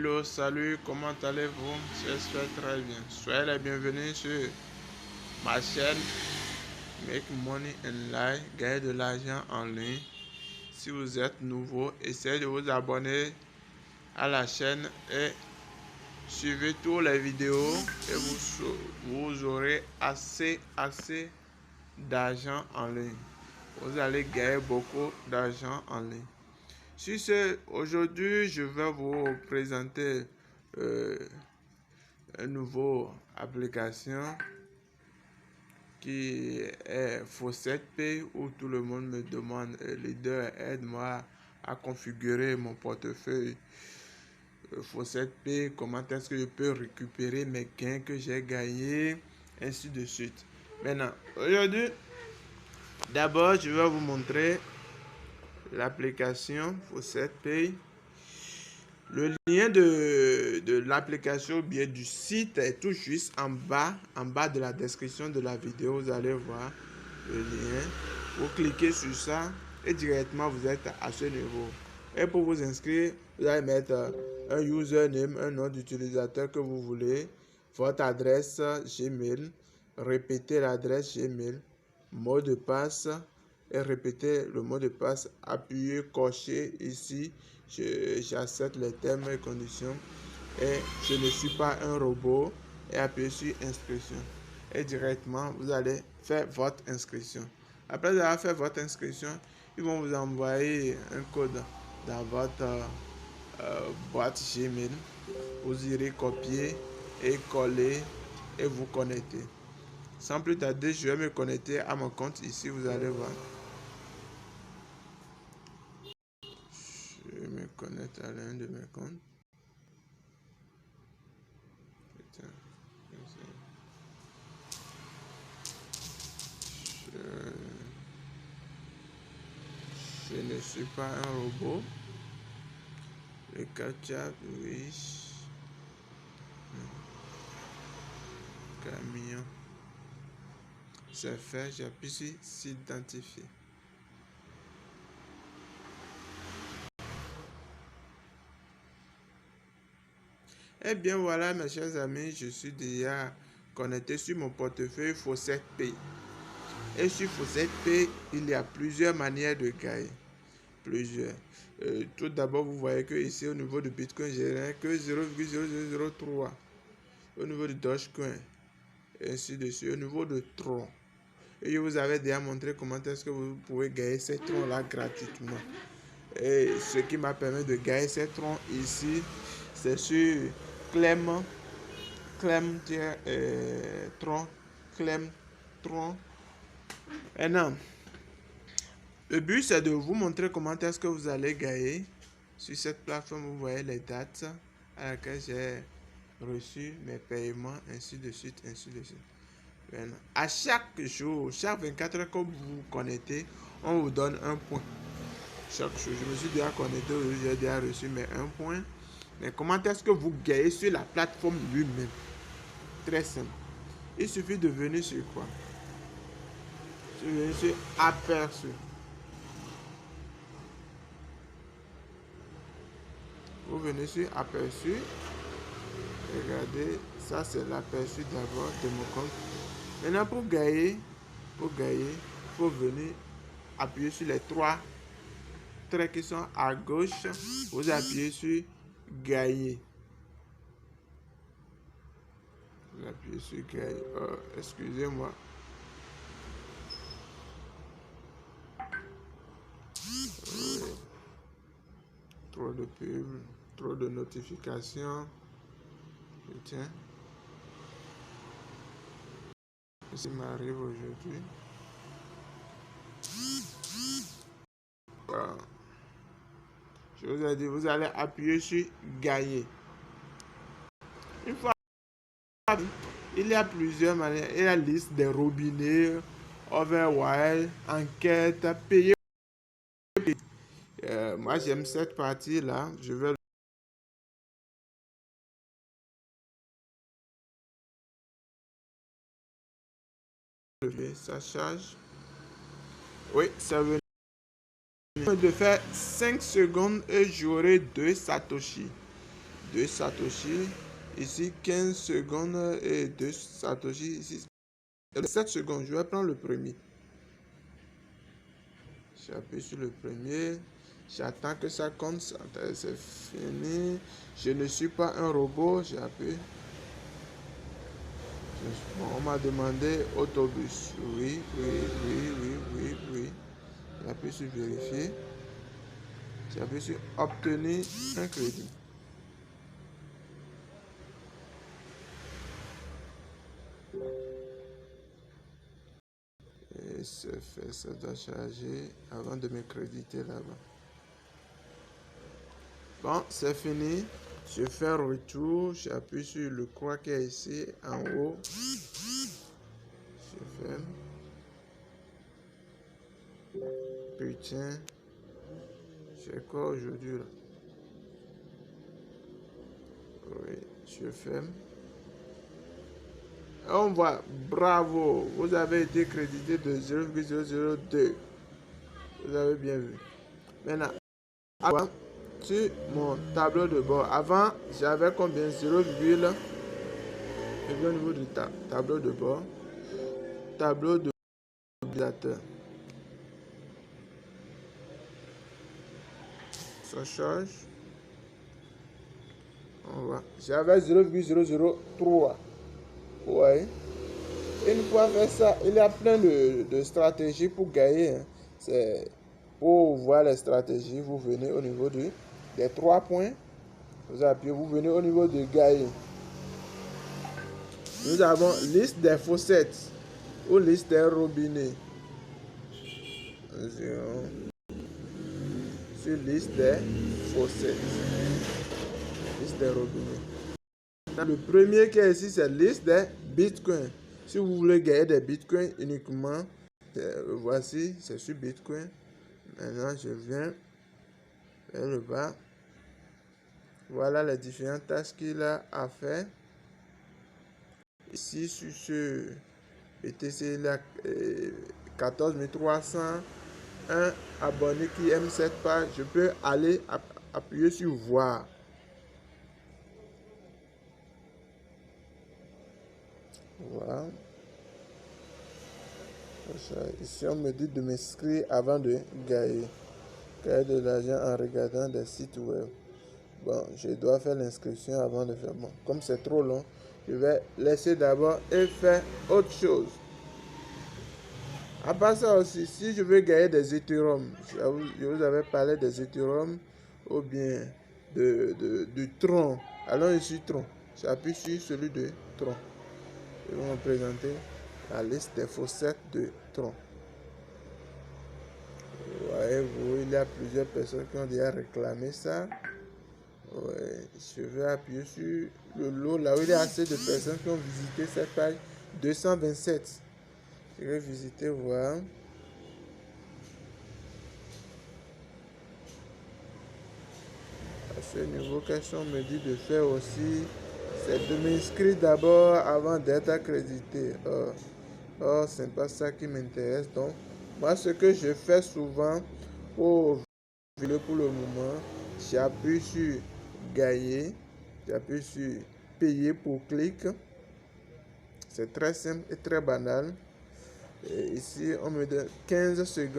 Hello, salut, comment allez-vous? J'espère très bien. Soyez les bienvenus sur ma chaîne Make Money in Life, gagner de l'argent en ligne. Si vous êtes nouveau, essayez de vous abonner à la chaîne et suivez toutes les vidéos et vous aurez assez d'argent en ligne. Vous allez gagner beaucoup d'argent en ligne. Sur ce, aujourd'hui, je vais vous présenter une nouvelle application qui est Faucet-Pay, où tout le monde me demande, leader, aide-moi à configurer mon portefeuille Faucet-Pay, comment est-ce que je peux récupérer mes gains que j'ai gagnés, ainsi de suite. Maintenant, aujourd'hui, d'abord, je vais vous montrer l'application Faucet-Pay. Le lien de l'application ou bien du site est tout juste en bas de la description de la vidéo. Vous allez voir le lien. Vous cliquez sur ça et directement vous êtes à ce niveau. Et pour vous inscrire, vous allez mettre un username, un nom d'utilisateur que vous voulez, votre adresse Gmail, répétez l'adresse Gmail, mot de passe et répétez le mot de passe, appuyez, cochez ici. J'accepte les termes et conditions et je ne suis pas un robot et appuyez sur inscription. Et directement, vous allez faire votre inscription. Après avoir fait votre inscription, ils vont vous envoyer un code dans votre boîte Gmail. Vous irez copier et coller et vous connecter. Sans plus tarder, je vais me connecter à mon compte ici, vous allez voir. Je me connecte à l'un de mes comptes. Je ne suis pas un robot. Le captcha, oui. Camion. C'est fait, j'appuie sur s'identifier. Eh bien voilà mes chers amis, je suis déjà connecté sur mon portefeuille Faucet-Pay. Et sur Faucet-Pay, il y a plusieurs manières de gagner. Plusieurs. Tout d'abord, vous voyez que ici au niveau du Bitcoin, j'ai que 0,0003. Au niveau du Dogecoin, et ainsi de suite. Au niveau de Tron. Et je vous avais déjà montré comment est-ce que vous pouvez gagner ces troncs-là gratuitement. Et ce qui m'a permis de gagner ces troncs ici, c'est sur Clem Tron. Et non. Le but, c'est de vous montrer comment est-ce que vous allez gagner. Sur cette plateforme, vous voyez les dates à laquelle j'ai reçu mes paiements, ainsi de suite, ainsi de suite. Maintenant, à chaque jour, chaque 24 heures que vous vous connectez, on vous donne un point. Chaque jour, je me suis déjà connecté, j'ai déjà reçu mes 1 point. Mais comment est-ce que vous gagnez sur la plateforme lui-même? Très simple. Il suffit de venir sur quoi? Je vais venir sur aperçu. Vous venez sur aperçu. Regardez, ça c'est l'aperçu d'abord de mon compte. Maintenant pour gagner, il faut venir appuyer sur les 3 traits qui sont à gauche. Vous appuyez sur gagner. Vous appuyez sur gagner. Oh, excusez-moi. Oui. Trop de pub, trop de notifications. Tiens. Ce qui m'arrive aujourd'hui. Voilà. Je vous ai dit, vous allez appuyer sur gagner. Une fois, il y a plusieurs manières. Il y a la liste des robinets, Overwild, enquête, payer. Moi, j'aime cette partie-là. Je vais lever. Ça charge. Oui, ça veut dire de faire 5 secondes et j'aurai 2 Satoshi. 2 Satoshi. Ici, 15 secondes et 2 Satoshi. Ici, 7 secondes. Je vais prendre le premier. J'appuie sur le premier. J'attends que ça compte. C'est fini. Je ne suis pas un robot. J'appuie. Bon, on m'a demandé autobus. Oui. J'appuie sur vérifier. J'appuie sur obtenir un crédit. Et c'est fait, ça doit charger avant de me créditer là-bas. Bon, c'est fini. Je fais un retour. J'appuie sur le croix qui est ici en haut. Je ferme. Putain. C'est quoi aujourd'hui là? Oui, je ferme. On voit, bravo, vous avez été crédité de 0,002. Vous avez bien vu. Maintenant, sur mon tableau de bord, avant j'avais combien? 0, et bien au niveau du tableau de bord, tableau de utilisateur. Ça change. On voit. J'avais 0,003. Ouais. Une fois fait ça, il y a plein de stratégies pour gagner. Hein. C'est pour voir les stratégies, vous venez au niveau des 3 points. Vous appuyez, vous venez au niveau de gagner. Nous avons liste des fossettes ou liste des robinets. Sur liste des fossettes. Liste des robinets. Le premier qui est ici, c'est liste des bitcoins. Si vous voulez gagner des bitcoins uniquement, voici, c'est sur bitcoin. Maintenant, je viens vers le bas. Voilà les différentes tâches qu'il a à faire. Ici, sur ce BTC, il a 14 300. Un abonné qui aime cette page, je peux aller appuyer sur voir. Voilà. Ici, on me dit de m'inscrire avant de gagner de l'argent en regardant des sites web. Bon, je dois faire l'inscription avant de faire. Bon, comme c'est trop long, je vais laisser d'abord et faire autre chose. À part ça aussi, si je veux gagner des Ethereum, je vous avais parlé des Ethereum ou bien du Tron. Alors je suis Tron. J'appuie sur celui de Tron. Je vais vous présenter la liste des fossettes de Tron. Voyez-vous, il y a plusieurs personnes qui ont déjà réclamé ça. Ouais, je vais appuyer sur le lot là où il y a assez de personnes qui ont visité cette page. 227. Je vais visiter, voir. À ce niveau, qu'est-ce qu'on me dit de faire aussi? C'est de m'inscrire d'abord avant d'être accrédité. Oh, c'est pas ça qui m'intéresse. Donc, moi, ce que je fais souvent pour le moment, j'appuie sur gagner, j'appuie sur payer pour clic. C'est très simple et très banal. Et ici, on me donne 15 secondes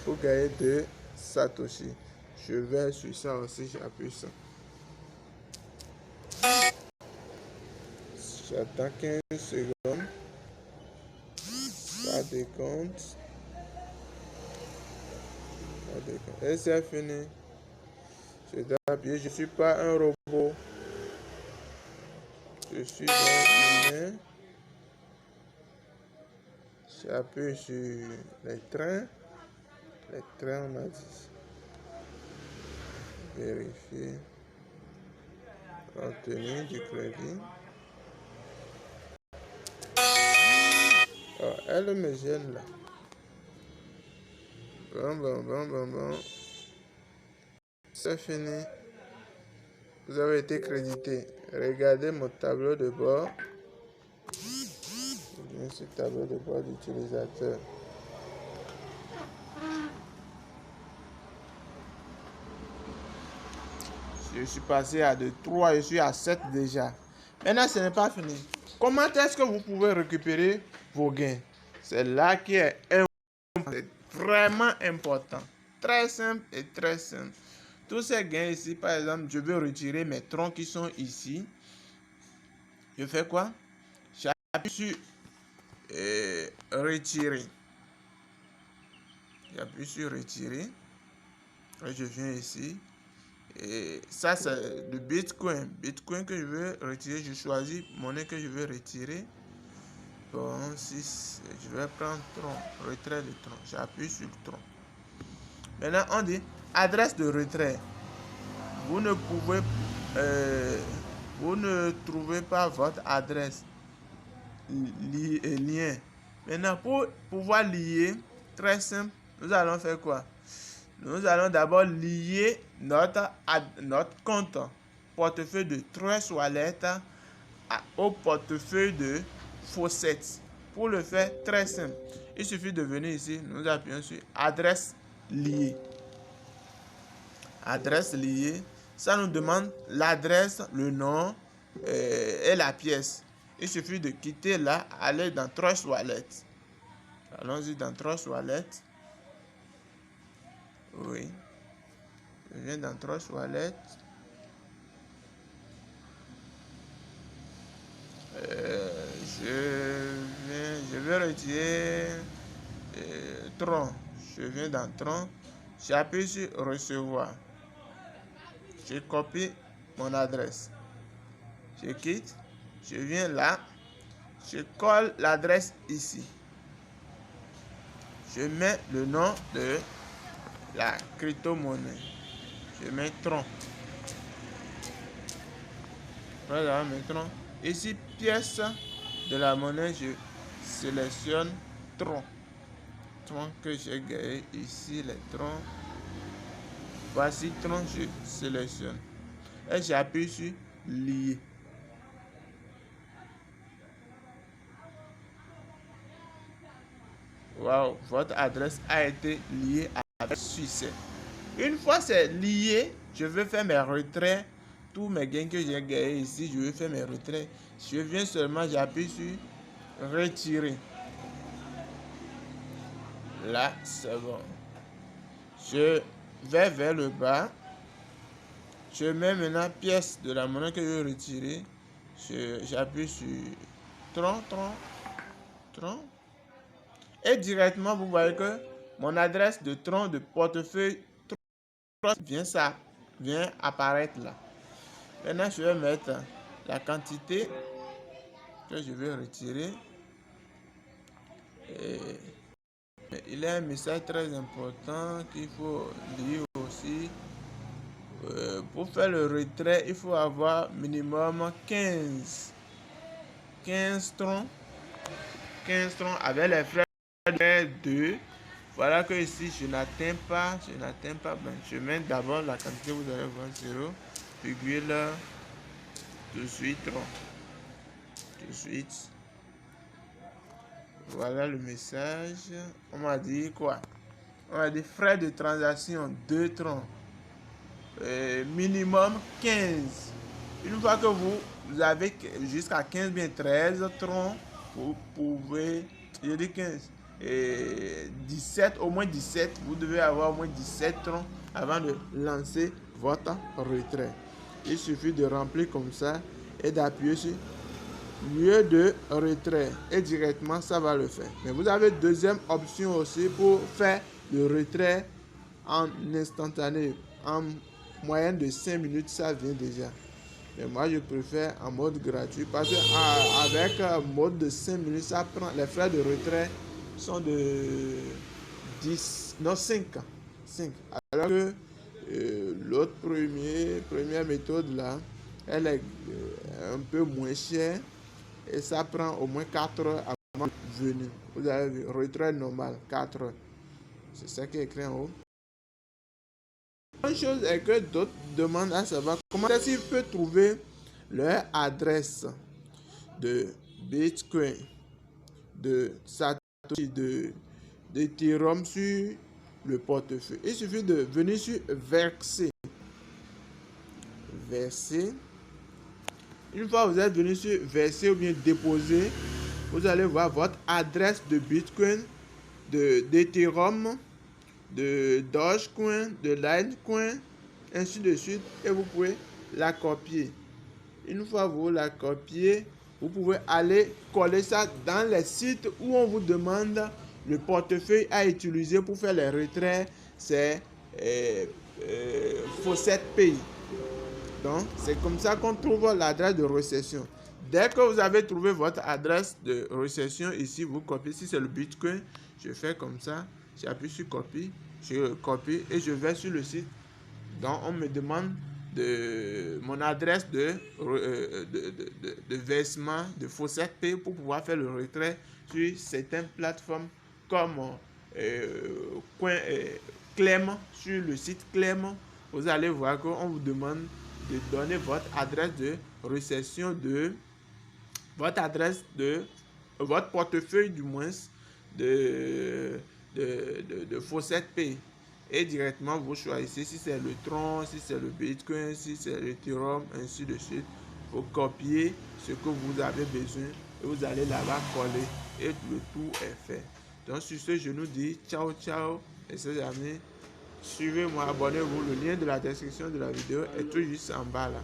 pour gagner de Satoshi. Je vais sur ça aussi, j'appuie ça. J'attends 15 secondes. Ça décompte. Et c'est fini. Je dois appuyer. Je ne suis pas un robot. Je suis un humain. J'appuie sur les trains. Les trains, on a dit. Vérifier. Obtenir du crédit. Oh, elle me gêne là. Bon. C'est fini. Vous avez été crédité. Regardez mon tableau de bord. Bien sûr, tableau de bord d'utilisateur. Je suis passé à de 3, je suis à 7 déjà. Maintenant, ce n'est pas fini. Comment est-ce que vous pouvez récupérer vos gains? C'est là qui est vraiment important. Très simple et très simple. Tous ces gains ici, par exemple, je veux retirer mes troncs qui sont ici. Je fais quoi? J'appuie sur retirer. J'appuie sur retirer. Et je viens ici. Et ça, c'est le Bitcoin. Bitcoin que je veux retirer. Je choisis monnaie que je veux retirer. Bon, 6. Je vais prendre tronc. Retrait de tronc. J'appuie sur le tronc. Maintenant, on dit adresse de retrait. Vous ne trouvez pas votre adresse lien. Maintenant, pour pouvoir lier, très simple, nous allons faire quoi? Nous allons d'abord lier notre compte portefeuille de Trust Wallet au portefeuille de Faucet. Pour le faire, très simple, il suffit de venir ici, nous appuyons sur adresse liée. Adresse liée, ça nous demande l'adresse, le nom et la pièce. Il suffit de quitter là, aller dans Trust Wallet. Allons-y dans Trust Wallet. Oui. Je viens dans Trust Wallet. Je vais retirer Tron. Je viens dans Tron. J'appuie sur recevoir. Je copie mon adresse. Je quitte. Je viens là. Je colle l'adresse ici. Je mets le nom de la crypto-monnaie. Je mets Tron. Voilà, maintenant, ici, pièce de la monnaie, je sélectionne Tron. Tron que j'ai gagné ici, les troncs. Voici Tron, je sélectionne. Et j'appuie sur lier. Wow, votre adresse a été liée avec succès. Une fois c'est lié, je veux faire mes retraits. Tous mes gains que j'ai gagnés ici, je veux faire mes retraits. Je viens seulement, j'appuie sur retirer. Là, c'est bon. Je vais vers le bas. Je mets maintenant pièce de la monnaie que je veux retirer. J'appuie sur Tron. Et directement, vous voyez que mon adresse de Tron de portefeuille vient apparaître là. Maintenant, je vais mettre la quantité que je vais retirer. Et il y a un message très important qu'il faut lire aussi. Pour faire le retrait, il faut avoir minimum 15 troncs. 15 troncs avec les frais de 2. Voilà que ici, je n'atteins pas. Ben, je mets d'abord la quantité, vous allez voir 0,18 troncs. Tout de suite. Voilà le message. On m'a dit quoi? On m'a dit frais de transaction 2 troncs. Minimum 15. Une fois que vous avez jusqu'à 15 bien 13 troncs, vous pouvez, je dis 15, 17, au moins 17, vous devez avoir au moins 17 troncs avant de lancer votre retrait. Il suffit de remplir comme ça et d'appuyer sur lieu de retrait et directement ça va le faire. Mais vous avez deuxième option aussi pour faire le retrait en instantané, en moyenne de 5 minutes, ça vient déjà. Mais moi, je préfère en mode gratuit parce qu'avec mode de 5 minutes, ça prend, les frais de retrait sont de 5. Alors que l'autre première méthode là, elle est un peu moins chère et ça prend au moins 4 heures avant de venir. Vous avez vu, retrait normal, 4 heures. C'est ça qui est écrit en haut. Une chose est que d'autres demandent à savoir comment est-ce qu'ils peuvent trouver leur adresse de Bitcoin, de Satoshi, d'Ethereum sur le portefeuille. Il suffit de venir sur verser. verser. Une fois que vous êtes venu sur verser ou bien déposer, vous allez voir votre adresse de Bitcoin, d'Ethereum, de Dogecoin, de Litecoin, ainsi de suite, et vous pouvez la copier. Une fois que vous la copiez, vous pouvez aller coller ça dans les sites où on vous demande le portefeuille à utiliser pour faire les retraits. C'est Faucet Pay. Donc, c'est comme ça qu'on trouve l'adresse de réception. Dès que vous avez trouvé votre adresse de réception, ici, vous copiez. Si c'est le Bitcoin, je fais comme ça. J'appuie sur copie, je copie et je vais sur le site. Donc, on me demande mon adresse de versement de Faucet Pay pour pouvoir faire le retrait sur certaines plateformes comme Clem, sur le site Clem. Vous allez voir qu'on vous demande de donner votre adresse de réception de votre portefeuille du moins de Faucet Pay. Et directement vous choisissez si c'est le Tron, si c'est le Bitcoin, si c'est l'Ethereum, ainsi de suite. Vous copiez ce que vous avez besoin et vous allez là-bas coller et le tout est fait. Donc sur ce, je nous dis ciao ciao et ses amis. Suivez-moi, abonnez-vous. Le lien de la description de la vidéo est tout juste en bas là.